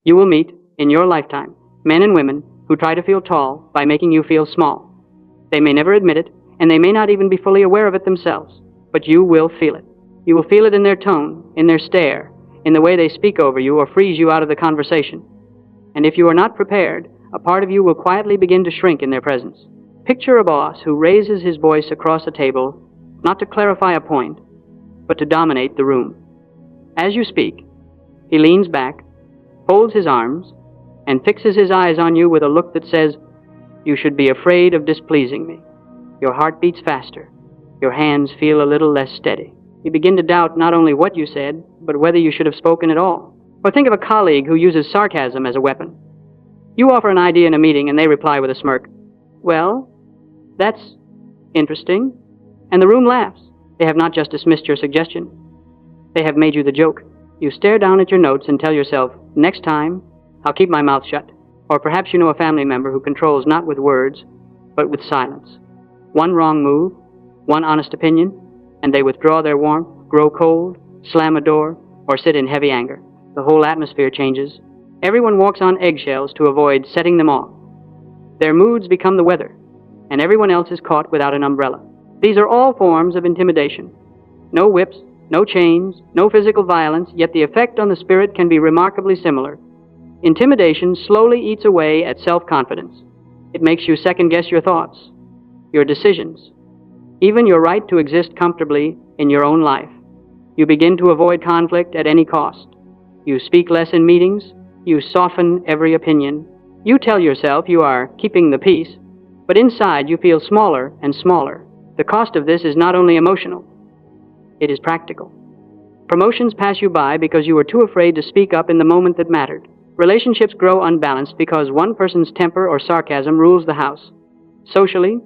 You will meet, in your lifetime, men and women who try to feel tall by making you feel small. They may never admit it, and they may not even be fully aware of it themselves, but you will feel it. You will feel it in their tone, in their stare, in the way they speak over you or freeze you out of the conversation. And if you are not prepared, a part of you will quietly begin to shrink in their presence. Picture a boss who raises his voice across a table, not to clarify a point, but to dominate the room. As you speak, he leans back, folds his arms, and fixes his eyes on you with a look that says, "You should be afraid of displeasing me." Your heart beats faster. Your hands feel a little less steady. You begin to doubt not only what you said, but whether you should have spoken at all. Or think of a colleague who uses sarcasm as a weapon. You offer an idea in a meeting and they reply with a smirk, "Well, that's interesting." And the room laughs. They have not just dismissed your suggestion. They have made you the joke. You stare down at your notes and tell yourself, "Next time, I'll keep my mouth shut." Or perhaps you know a family member who controls not with words, but with silence. One wrong move, one honest opinion, and they withdraw their warmth, grow cold, slam a door, or sit in heavy anger. The whole atmosphere changes. Everyone walks on eggshells to avoid setting them off. Their moods become the weather, and everyone else is caught without an umbrella. These are all forms of intimidation. No whips, no chains, no physical violence, yet the effect on the spirit can be remarkably similar. Intimidation slowly eats away at self-confidence. It makes you second-guess your thoughts, your decisions, even your right to exist comfortably in your own life. You begin to avoid conflict at any cost. You speak less in meetings. You soften every opinion. You tell yourself you are keeping the peace, but inside you feel smaller and smaller. The cost of this is not only emotional, it is practical. Promotions pass you by because you were too afraid to speak up in the moment that mattered. Relationships grow unbalanced because one person's temper or sarcasm rules the house. Socially,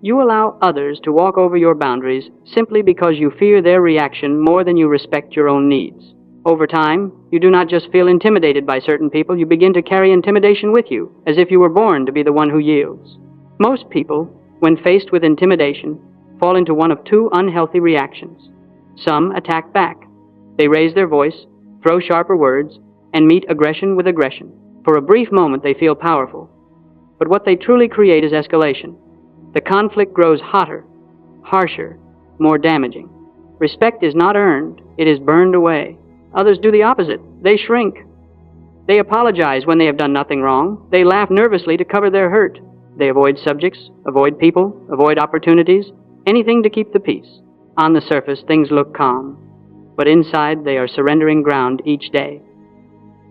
you allow others to walk over your boundaries simply because you fear their reaction more than you respect your own needs. Over time, you do not just feel intimidated by certain people, you begin to carry intimidation with you, as if you were born to be the one who yields. Most people, when faced with intimidation, fall into one of two unhealthy reactions. Some attack back. They raise their voice, throw sharper words, and meet aggression with aggression. For a brief moment, they feel powerful. But what they truly create is escalation. The conflict grows hotter, harsher, more damaging. Respect is not earned, it is burned away. Others do the opposite. They shrink. They apologize when they have done nothing wrong. They laugh nervously to cover their hurt. They avoid subjects, avoid people, avoid opportunities, anything to keep the peace. On the surface, things look calm, but inside they are surrendering ground each day.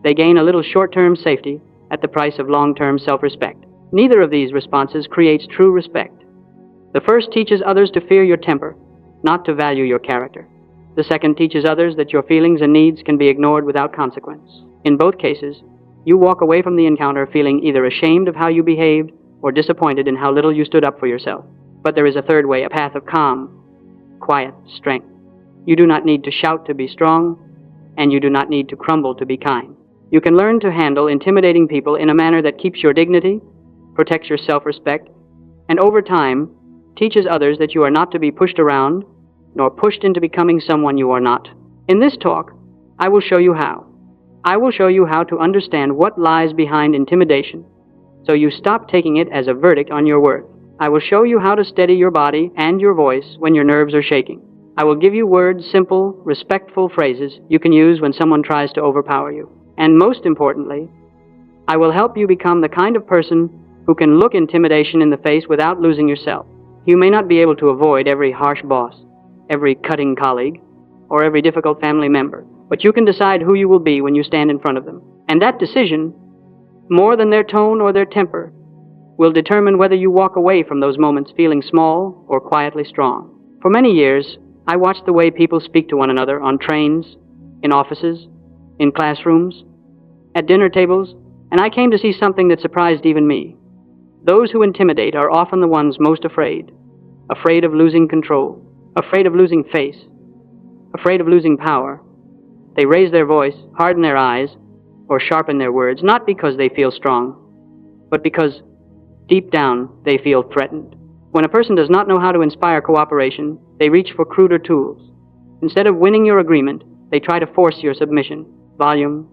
They gain a little short-term safety at the price of long-term self-respect. Neither of these responses creates true respect. The first teaches others to fear your temper, not to value your character. The second teaches others that your feelings and needs can be ignored without consequence. In both cases, you walk away from the encounter feeling either ashamed of how you behaved or disappointed in how little you stood up for yourself. But there is a third way, a path of calm, quiet strength. You do not need to shout to be strong, and you do not need to crumble to be kind. You can learn to handle intimidating people in a manner that keeps your dignity, protects your self-respect, and over time teaches others that you are not to be pushed around, nor pushed into becoming someone you are not. In this talk, I will show you how. I will show you how to understand what lies behind intimidation, so you stop taking it as a verdict on your worth. I will show you how to steady your body and your voice when your nerves are shaking. I will give you words, simple, respectful phrases you can use when someone tries to overpower you. And most importantly, I will help you become the kind of person who can look intimidation in the face without losing yourself. You may not be able to avoid every harsh boss, every cutting colleague, or every difficult family member, but you can decide who you will be when you stand in front of them. And that decision, more than their tone or their temper, will determine whether you walk away from those moments feeling small or quietly strong. For many years, I watched the way people speak to one another on trains, in offices, in classrooms, at dinner tables, and I came to see something that surprised even me. Those who intimidate are often the ones most afraid of losing control, afraid of losing face, afraid of losing power. They raise their voice, harden their eyes, or sharpen their words, not because they feel strong, but because deep down they feel threatened. When a person does not know how to inspire cooperation, they reach for cruder tools. Instead of winning your agreement, they try to force your submission. Volume,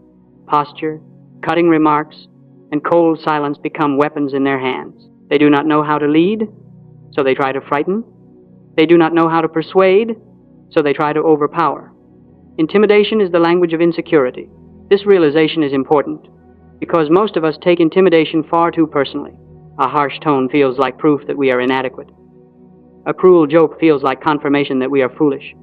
posture, Cutting remarks and cold silence become weapons in their hands. They do not know how to lead, so they try to frighten. They do not know how to persuade, so they try to overpower. Intimidation is the language of insecurity. This realization is important because most of us take intimidation far too personally. A harsh tone feels like proof that we are inadequate. A cruel joke feels like confirmation that we are foolish.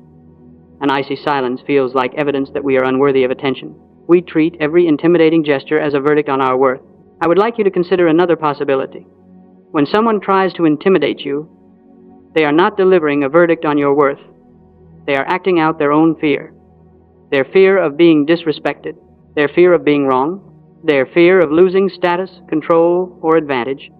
An icy silence feels like evidence that we are unworthy of attention. We treat every intimidating gesture as a verdict on our worth. I would like you to consider another possibility. When someone tries to intimidate you, they are not delivering a verdict on your worth. They are acting out their own fear. Their fear of being disrespected, their fear of being wrong, their fear of losing status, control, or advantage.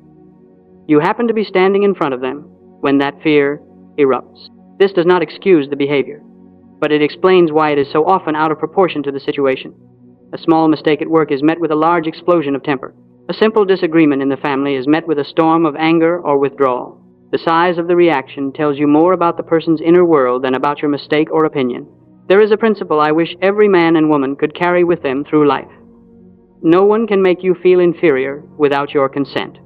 You happen to be standing in front of them when that fear erupts. This does not excuse the behavior, but it explains why it is so often out of proportion to the situation. A small mistake at work is met with a large explosion of temper. A simple disagreement in the family is met with a storm of anger or withdrawal. The size of the reaction tells you more about the person's inner world than about your mistake or opinion. There is a principle I wish every man and woman could carry with them through life. No one can make you feel inferior without your consent.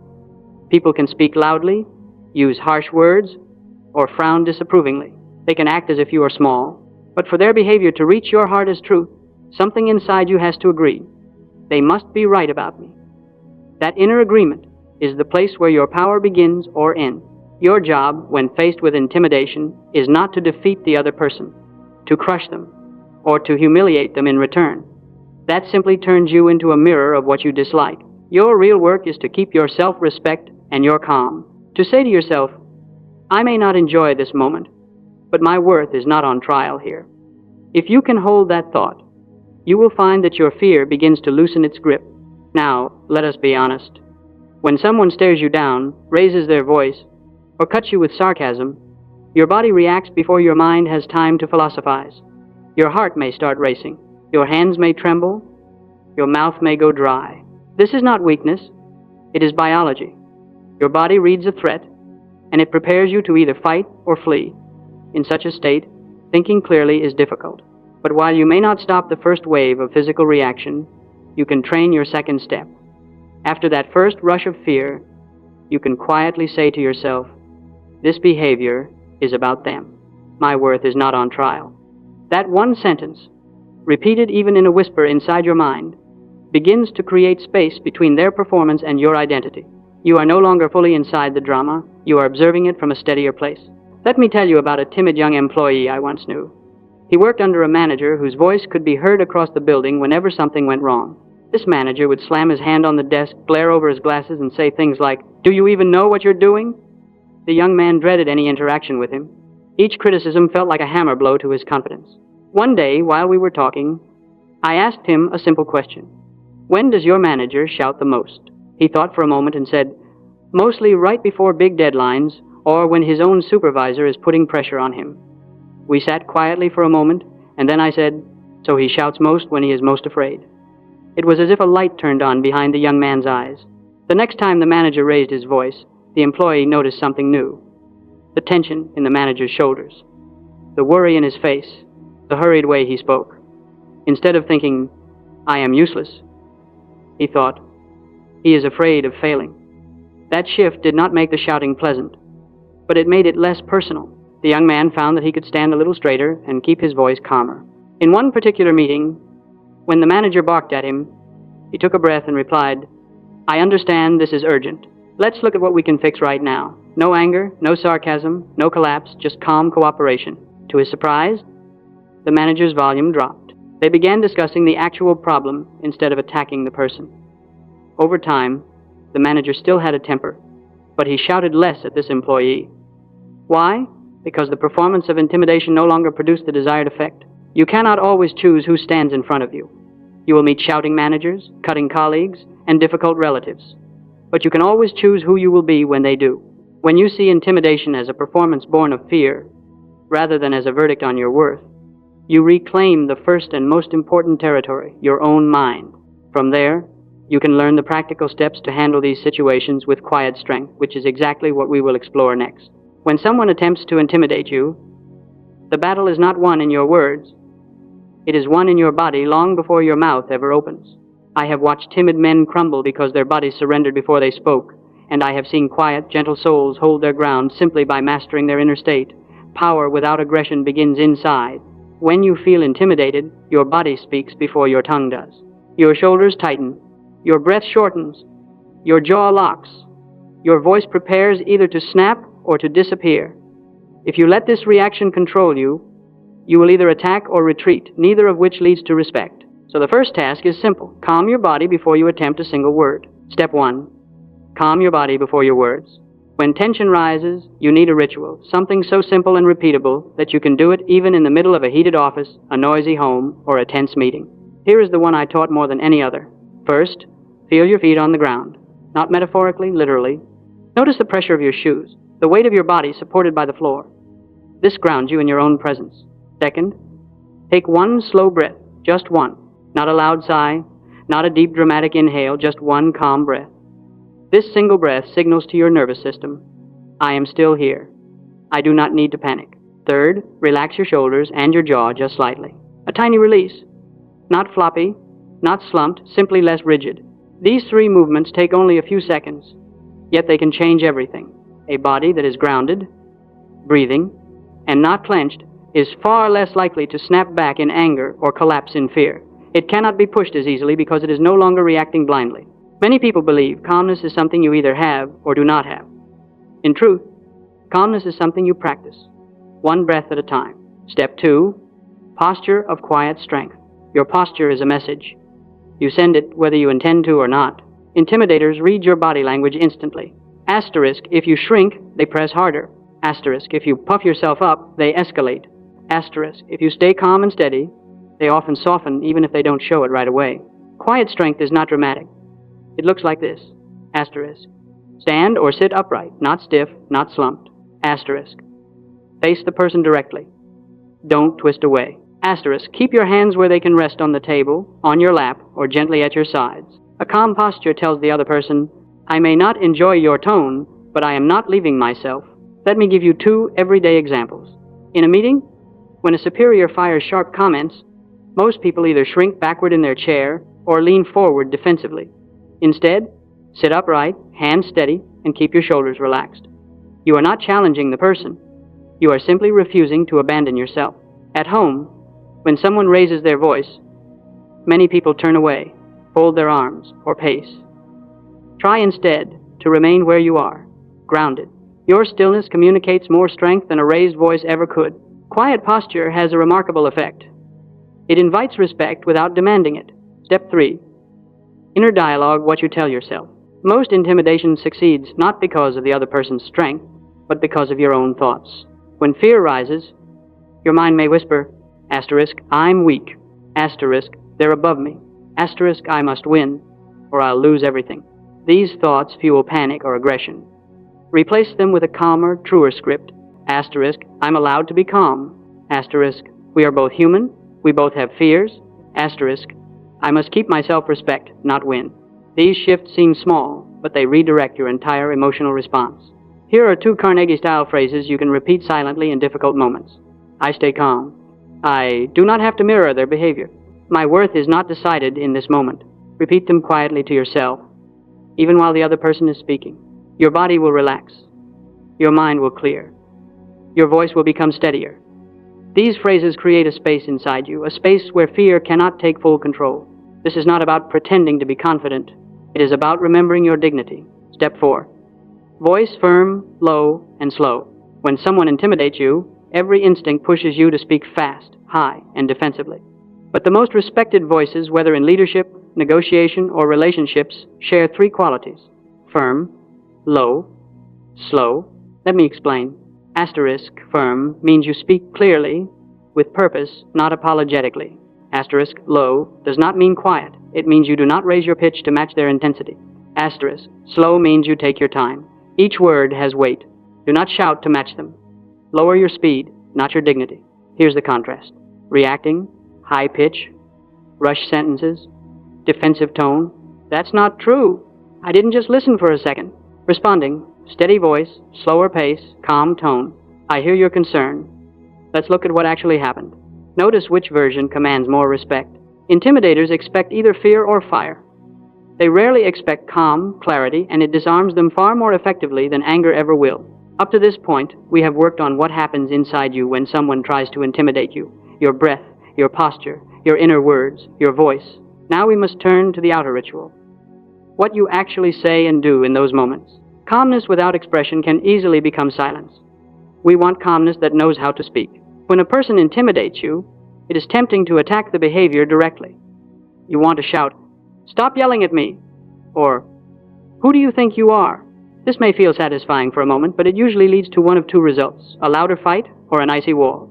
People can speak loudly, use harsh words, or frown disapprovingly. They can act as if you are small, but for their behavior to reach your heart as truth, something inside you has to agree. They must be right about me. That inner agreement is the place where your power begins or ends. Your job, when faced with intimidation, is not to defeat the other person, to crush them, or to humiliate them in return. That simply turns you into a mirror of what you dislike. Your real work is to keep your self-respect and your calm. To say to yourself, I may not enjoy this moment, but my worth is not on trial here. If you can hold that thought, you will find that your fear begins to loosen its grip. Now, let us be honest. When someone stares you down, raises their voice, or cuts you with sarcasm, your body reacts before your mind has time to philosophize. Your heart may start racing. Your hands may tremble. Your mouth may go dry. This is not weakness. It is biology. Your body reads a threat, and it prepares you to either fight or flee. In such a state, thinking clearly is difficult. But while you may not stop the first wave of physical reaction, you can train your second step. After that first rush of fear, you can quietly say to yourself, this behavior is about them. My worth is not on trial. That one sentence, repeated even in a whisper inside your mind, begins to create space between their performance and your identity. You are no longer fully inside the drama. You are observing it from a steadier place. Let me tell you about a timid young employee I once knew. He worked under a manager whose voice could be heard across the building whenever something went wrong. This manager would slam his hand on the desk, glare over his glasses, and say things like, "Do you even know what you're doing?" The young man dreaded any interaction with him. Each criticism felt like a hammer blow to his confidence. One day, while we were talking, I asked him a simple question. When does your manager shout the most? He thought for a moment and said, mostly right before big deadlines or when his own supervisor is putting pressure on him. We sat quietly for a moment, and then I said, so he shouts most when he is most afraid. It was as if a light turned on behind the young man's eyes. The next time the manager raised his voice, the employee noticed something new. The tension in the manager's shoulders, the worry in his face, the hurried way he spoke. Instead of thinking, I am useless, he thought, he is afraid of failing. That shift did not make the shouting pleasant, but it made it less personal. The young man found that he could stand a little straighter and keep his voice calmer. In one particular meeting, when the manager barked at him, he took a breath and replied, I understand this is urgent. Let's look at what we can fix right now. No anger, no sarcasm, no collapse, just calm cooperation. To his surprise, the manager's volume dropped. They began discussing the actual problem instead of attacking the person. Over time, the manager still had a temper, but he shouted less at this employee. Why? Because the performance of intimidation no longer produced the desired effect. You cannot always choose who stands in front of you. You will meet shouting managers, cutting colleagues, and difficult relatives. But you can always choose who you will be when they do. When you see intimidation as a performance born of fear, rather than as a verdict on your worth, you reclaim the first and most important territory, your own mind. From there, you can learn the practical steps to handle these situations with quiet strength, which is exactly what we will explore next. When someone attempts to intimidate you, the battle is not won in your words. It is won in your body long before your mouth ever opens. I have watched timid men crumble because their bodies surrendered before they spoke, and I have seen quiet, gentle souls hold their ground simply by mastering their inner state. Power without aggression begins inside. When you feel intimidated, your body speaks before your tongue does. Your shoulders tighten, your breath shortens, your jaw locks, your voice prepares either to snap or to disappear. If you let this reaction control you, you will either attack or retreat, neither of which leads to respect. So the first task is simple. Calm your body before you attempt a single word. Step 1. Calm your body before your words. When tension rises, you need a ritual, something so simple and repeatable that you can do it even in the middle of a heated office, a noisy home, or a tense meeting. Here is the one I taught more than any other. First, feel your feet on the ground. Not metaphorically, literally. Notice the pressure of your shoes, the weight of your body supported by the floor. This grounds you in your own presence. Second, take one slow breath, just one. Not a loud sigh, not a deep dramatic inhale, just one calm breath. This single breath signals to your nervous system, I am still here. I do not need to panic. Third, relax your shoulders and your jaw just slightly. A tiny release. Not floppy, not slumped, simply less rigid. These 3 movements take only a few seconds, yet they can change everything. A body that is grounded, breathing, and not clenched is far less likely to snap back in anger or collapse in fear. It cannot be pushed as easily because it is no longer reacting blindly. Many people believe calmness is something you either have or do not have. In truth, calmness is something you practice, one breath at a time. Step 2, posture of quiet strength. Your posture is a message. You send it whether you intend to or not. Intimidators read your body language instantly. Asterisk, if you shrink, they press harder. Asterisk, if you puff yourself up, they escalate. Asterisk, if you stay calm and steady, they often soften even if they don't show it right away. Quiet strength is not dramatic. It looks like this. Asterisk. Stand or sit upright, not stiff, not slumped. Asterisk. Face the person directly. Don't twist away. Asterisk. Keep your hands where they can rest on the table, on your lap, or gently at your sides. A calm posture tells the other person, I may not enjoy your tone, but I am not leaving myself. Let me give you 2 everyday examples. In a meeting, when a superior fires sharp comments, most people either shrink backward in their chair or lean forward defensively. Instead, sit upright, hands steady, and keep your shoulders relaxed. You are not challenging the person. You are simply refusing to abandon yourself. At home, when someone raises their voice, many people turn away, fold their arms, or pace. Try instead to remain where you are, grounded. Your stillness communicates more strength than a raised voice ever could. Quiet posture has a remarkable effect. It invites respect without demanding it. Step 3. Inner dialogue, what you tell yourself. Most intimidation succeeds not because of the other person's strength, but because of your own thoughts. When fear rises, your mind may whisper, asterisk, I'm weak. Asterisk, they're above me. Asterisk, I must win, or I'll lose everything. These thoughts fuel panic or aggression. Replace them with a calmer, truer script. Asterisk, I'm allowed to be calm. Asterisk, we are both human. We both have fears. Asterisk, I must keep my self-respect, not win. These shifts seem small, but they redirect your entire emotional response. Here are 2 Carnegie-style phrases you can repeat silently in difficult moments. I stay calm. I do not have to mirror their behavior. My worth is not decided in this moment. Repeat them quietly to yourself, even while the other person is speaking. Your body will relax. Your mind will clear. Your voice will become steadier. These phrases create a space inside you, a space where fear cannot take full control. This is not about pretending to be confident. It is about remembering your dignity. Step 4. Voice firm, low, and slow. When someone intimidates you, every instinct pushes you to speak fast, high, and defensively. But the most respected voices, whether in leadership, negotiation, or relationships, share 3 qualities. Firm, low, slow. Let me explain. Asterisk, firm, means you speak clearly, with purpose, not apologetically. Asterisk, low, does not mean quiet. It means you do not raise your pitch to match their intensity. Asterisk, slow means you take your time. Each word has weight. Do not shout to match them. Lower your speed, not your dignity. Here's the contrast. Reacting, high pitch, rush sentences, defensive tone. That's not true. I didn't just listen for a second. Responding, steady voice, slower pace, calm tone. I hear your concern. Let's look at what actually happened. Notice which version commands more respect. Intimidators expect either fear or fire. They rarely expect calm, clarity, and it disarms them far more effectively than anger ever will. Up to this point, we have worked on what happens inside you when someone tries to intimidate you. Your breath, your posture, your inner words, your voice. Now we must turn to the outer ritual. What you actually say and do in those moments. Calmness without expression can easily become silence. We want calmness that knows how to speak. When a person intimidates you, it is tempting to attack the behavior directly. You want to shout, "Stop yelling at me," or, "Who do you think you are?" This may feel satisfying for a moment, but it usually leads to one of two results, a louder fight or an icy wall.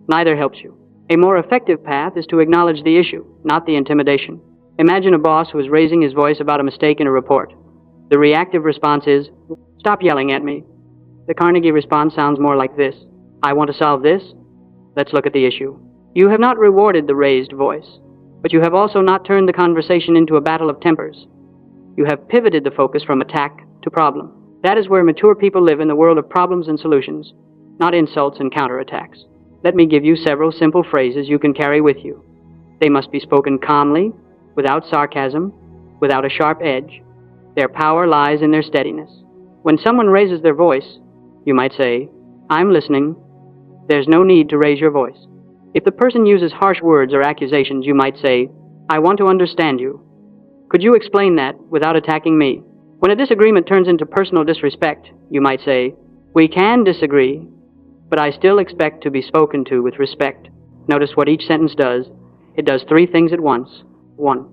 Neither helps you. A more effective path is to acknowledge the issue, not the intimidation. Imagine a boss who is raising his voice about a mistake in a report. The reactive response is, "Stop yelling at me." The Carnegie response sounds more like this, "I want to solve this. Let's look at the issue." You have not rewarded the raised voice, but you have also not turned the conversation into a battle of tempers. You have pivoted the focus from attack to problem. That is where mature people live in the world of problems and solutions, not insults and counterattacks. Let me give you several simple phrases you can carry with you. They must be spoken calmly, without sarcasm, without a sharp edge. Their power lies in their steadiness. When someone raises their voice, you might say, "I'm listening. There's no need to raise your voice." If the person uses harsh words or accusations, you might say, "I want to understand you. Could you explain that without attacking me?" When a disagreement turns into personal disrespect, you might say, "We can disagree, but I still expect to be spoken to with respect." Notice what each sentence does. It does three things at once. 1.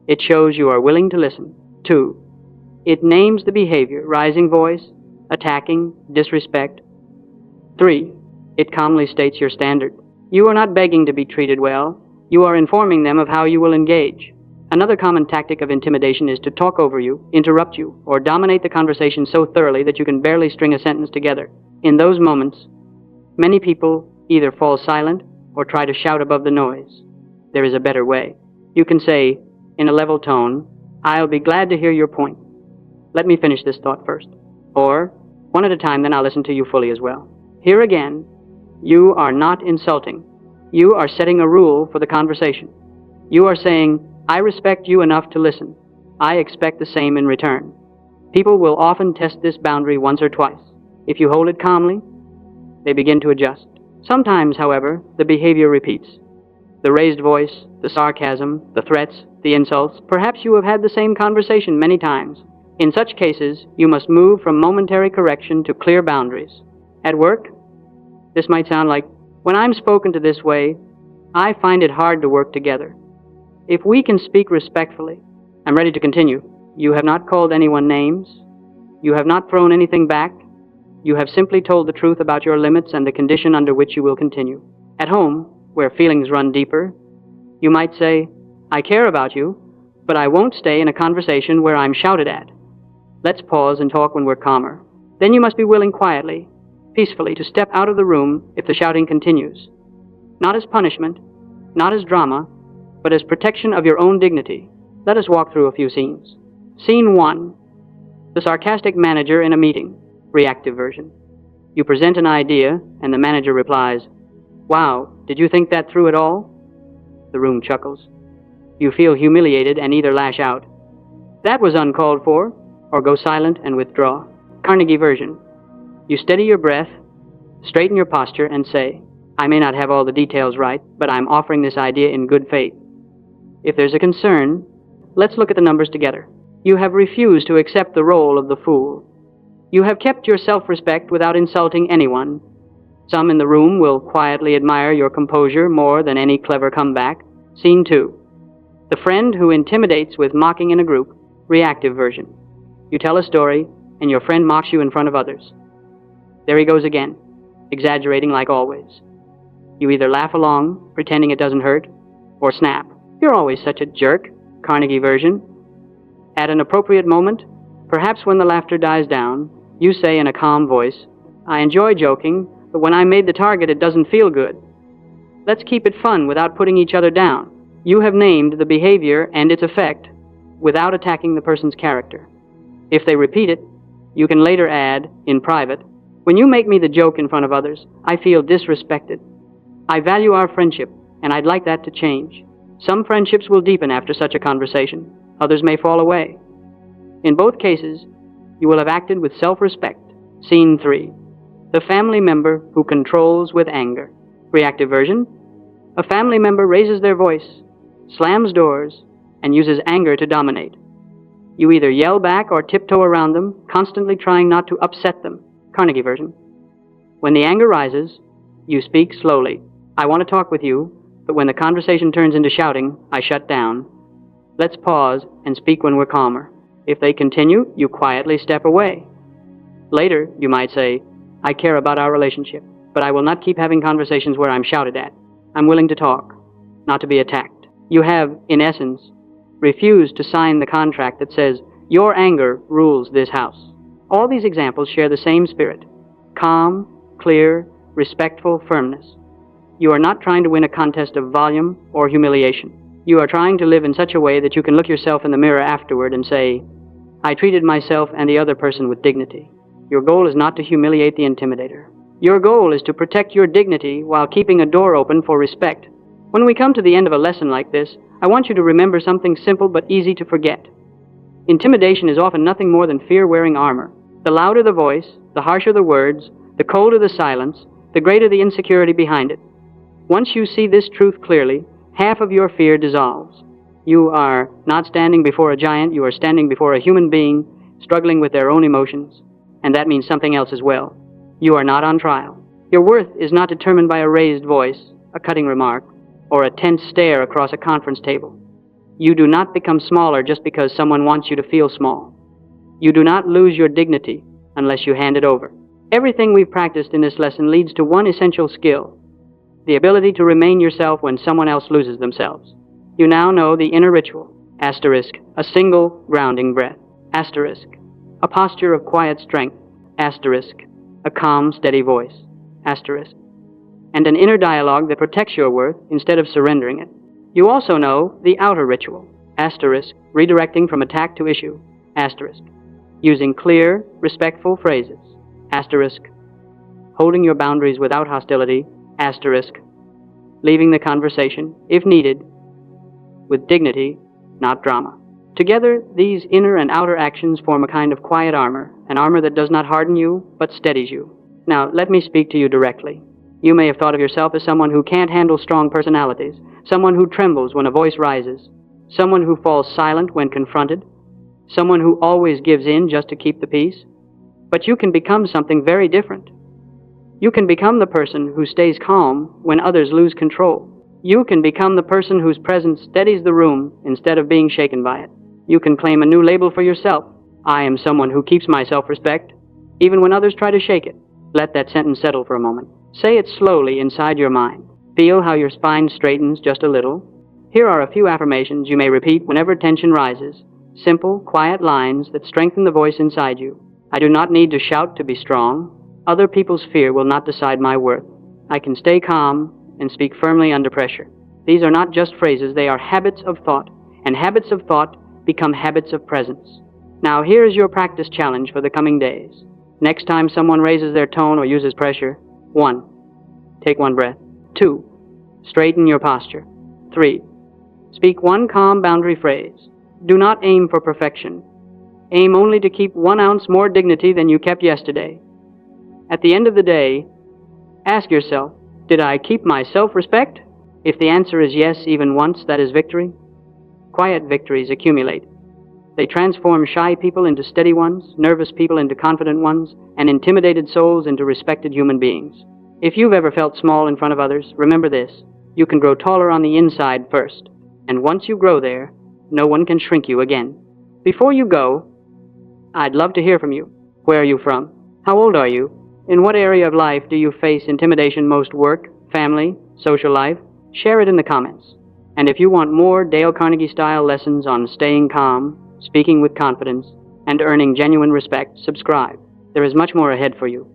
It shows you are willing to listen. 2. It names the behavior, rising voice, attacking, disrespect. 3. It calmly states your standard. You are not begging to be treated well. You are informing them of how you will engage. Another common tactic of intimidation is to talk over you, interrupt you, or dominate the conversation so thoroughly that you can barely string a sentence together. In those moments, many people either fall silent or try to shout above the noise. There is a better way. You can say, in a level tone, "I'll be glad to hear your point. Let me finish this thought first." Or, "One at a time, then I'll listen to you fully as well." Here again, you are not insulting. You are setting a rule for the conversation. You are saying, "I respect you enough to listen. I expect the same in return." People will often test this boundary once or twice. If you hold it calmly, they begin to adjust. Sometimes, however, the behavior repeats. The raised voice, the sarcasm, the threats, the insults. Perhaps you have had the same conversation many times. In such cases, you must move from momentary correction to clear boundaries. At work, this might sound like, "When I'm spoken to this way, I find it hard to work together." If we can speak respectfully, I'm ready to continue. You have not called anyone names. You have not thrown anything back. You have simply told the truth about your limits and the condition under which you will continue. At home, where feelings run deeper, you might say, "I care about you, but I won't stay in a conversation where I'm shouted at. Let's pause and talk when we're calmer." Then you must be willing quietly, peacefully, to step out of the room if the shouting continues. Not as punishment, not as drama, but as protection of your own dignity. Let us walk through a few scenes. Scene 1. The sarcastic manager in a meeting. Reactive version. You present an idea, and the manager replies, "Wow, did you think that through at all?" The room chuckles. You feel humiliated and either lash out, "That was uncalled for," or go silent and withdraw. Carnegie version. You steady your breath, straighten your posture, and say, "I may not have all the details right, but I'm offering this idea in good faith. If there's a concern, let's look at the numbers together." You have refused to accept the role of the fool. You have kept your self-respect without insulting anyone. Some in the room will quietly admire your composure more than any clever comeback. Scene 2. The friend who intimidates with mocking in a group. Reactive version. You tell a story, and your friend mocks you in front of others. There he goes again, exaggerating like always. You either laugh along, pretending it doesn't hurt, or snap. "You're always such a jerk." Carnegie version. At an appropriate moment, perhaps when the laughter dies down, you say in a calm voice, "I enjoy joking, but when I made the target, it doesn't feel good. Let's keep it fun without putting each other down." You have named the behavior and its effect without attacking the person's character. If they repeat it, you can later add, in private, "When you make me the joke in front of others, I feel disrespected. I value our friendship, and I'd like that to change." Some friendships will deepen after such a conversation. Others may fall away. In both cases, you will have acted with self-respect. Scene 3. The family member who controls with anger. Reactive version. A family member raises their voice, slams doors, and uses anger to dominate. You either yell back or tiptoe around them, constantly trying not to upset them. Carnegie version. When the anger rises, you speak slowly. I want to talk with you, but when the conversation turns into shouting, I shut down. Let's pause and speak when we're calmer. If they continue, you quietly step away. Later, you might say, I care about our relationship, but I will not keep having conversations where I'm shouted at. I'm willing to talk, not to be attacked. You have, in essence, refused to sign the contract that says, your anger rules this house. All these examples share the same spirit. Calm, clear, respectful firmness. You are not trying to win a contest of volume or humiliation. You are trying to live in such a way that you can look yourself in the mirror afterward and say, I treated myself and the other person with dignity. Your goal is not to humiliate the intimidator. Your goal is to protect your dignity while keeping a door open for respect. When we come to the end of a lesson like this, I want you to remember something simple but easy to forget. Intimidation is often nothing more than fear-wearing armor. The louder the voice, the harsher the words, the colder the silence, the greater the insecurity behind it. Once you see this truth clearly, half of your fear dissolves. You are not standing before a giant, you are standing before a human being struggling with their own emotions. And that means something else as well. You are not on trial. Your worth is not determined by a raised voice, a cutting remark, or a tense stare across a conference table. You do not become smaller just because someone wants you to feel small. You do not lose your dignity unless you hand it over. Everything we've practiced in this lesson leads to one essential skill, the ability to remain yourself when someone else loses themselves. You now know the inner ritual, asterisk, a single grounding breath, asterisk, a posture of quiet strength, asterisk, a calm, steady voice, asterisk, and an inner dialogue that protects your worth instead of surrendering it. You also know the outer ritual, asterisk, redirecting from attack to issue, asterisk, using clear, respectful phrases, asterisk, holding your boundaries without hostility, asterisk, leaving the conversation, if needed, with dignity, not drama. Together, these inner and outer actions form a kind of quiet armor, an armor that does not harden you, but steadies you. Now, let me speak to you directly. You may have thought of yourself as someone who can't handle strong personalities, someone who trembles when a voice rises, someone who falls silent when confronted, someone who always gives in just to keep the peace. But you can become something very different. You can become the person who stays calm when others lose control. You can become the person whose presence steadies the room instead of being shaken by it. You can claim a new label for yourself. I am someone who keeps my self-respect, even when others try to shake it. Let that sentence settle for a moment. Say it slowly inside your mind. Feel how your spine straightens just a little. Here are a few affirmations you may repeat whenever tension rises. Simple, quiet lines that strengthen the voice inside you. I do not need to shout to be strong. Other people's fear will not decide my worth. I can stay calm and speak firmly under pressure. These are not just phrases, they are habits of thought, and habits of thought become habits of presence. Now here is your practice challenge for the coming days. Next time someone raises their tone or uses pressure, 1. Take one breath. 2. Straighten your posture. 3. Speak one calm boundary phrase. Do not aim for perfection. Aim only to keep 1 ounce more dignity than you kept yesterday. At the end of the day, ask yourself, did I keep my self-respect? If the answer is yes even once, that is victory. Quiet victories accumulate. They transform shy people into steady ones, nervous people into confident ones, and intimidated souls into respected human beings. If you've ever felt small in front of others, remember this. You can grow taller on the inside first, and once you grow there, no one can shrink you again. Before you go, I'd love to hear from you. Where are you from? How old are you? In what area of life do you face intimidation most? Work, family, social life? Share it in the comments. And if you want more Dale Carnegie-style lessons on staying calm, speaking with confidence, and earning genuine respect, subscribe. There is much more ahead for you.